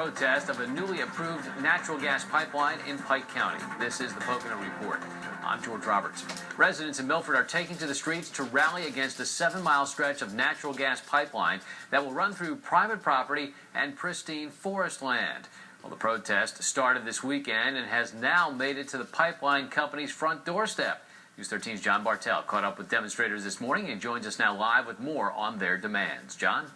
Protest of a newly approved natural gas pipeline in Pike County. This is the Pocono Report. I'm George Roberts. Residents in Milford are taking to the streets to rally against a 7-mile stretch of natural gas pipeline that will run through private property and pristine forest land. Well, the protest started this weekend and has now made it to the pipeline company's front doorstep. News 13's John Bartell caught up with demonstrators this morning and joins us now live with more on their demands. John?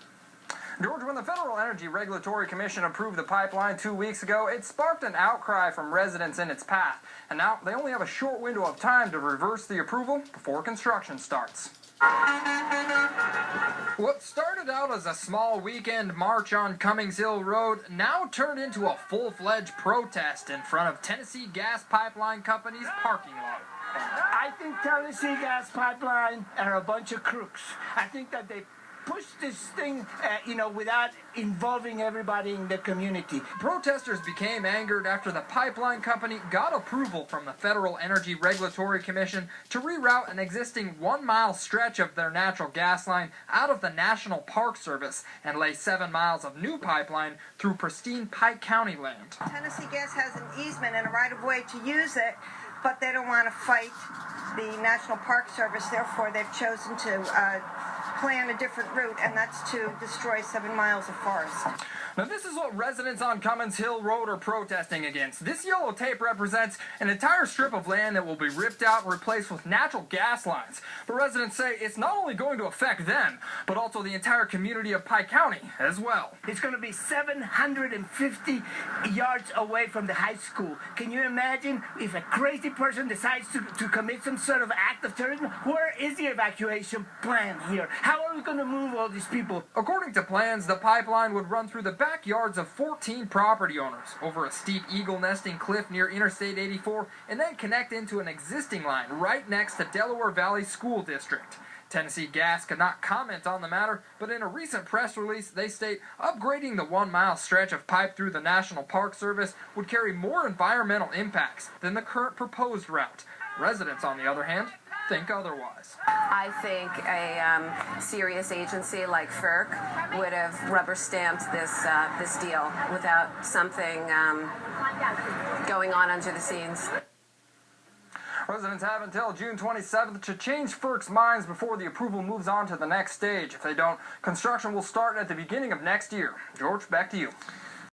George, when the Federal Energy Regulatory Commission approved the pipeline 2 weeks ago, it sparked an outcry from residents in its path. And now they only have a short window of time to reverse the approval before construction starts. What started out as a small weekend march on Cummins Hill Road now turned into a full-fledged protest in front of Tennessee Gas Pipeline Company's parking lot. I think Tennessee Gas Pipeline are a bunch of crooks. I think that they pushed this thing, without involving everybody in the community. Protesters became angered after the pipeline company got approval from the Federal Energy Regulatory Commission to reroute an existing 1-mile stretch of their natural gas line out of the National Park Service and lay 7 miles of new pipeline through pristine Pike County land. Tennessee Gas has an easement and a right-of-way to use it, but they don't want to fight the National Park Service. Therefore, they've chosen to plan a different route, and that's to destroy 7 miles of forest. Now, this is what residents on Cummins Hill Road are protesting against. This yellow tape represents an entire strip of land that will be ripped out and replaced with natural gas lines. The residents say it's not only going to affect them, but also the entire community of Pike County as well. It's going to be 750 yards away from the high school. Can you imagine if a crazy person decides to commit some sort of act of terrorism? Where is the evacuation plan here? How are we going to move all these people? According to plans, the pipeline would run through the backyards of 14 property owners over a steep eagle nesting cliff near Interstate 84 and then connect into an existing line right next to Delaware Valley School District. Tennessee Gas could not comment on the matter, but in a recent press release, they state upgrading the 1-mile stretch of pipe through the National Park Service would carry more environmental impacts than the current proposed route. Residents, on the other hand, think otherwise. I think a serious agency like FERC would have rubber-stamped this deal without something going on under the scenes. Residents have until June 27th to change FERC's minds before the approval moves on to the next stage. If they don't, construction will start at the beginning of next year. George, back to you.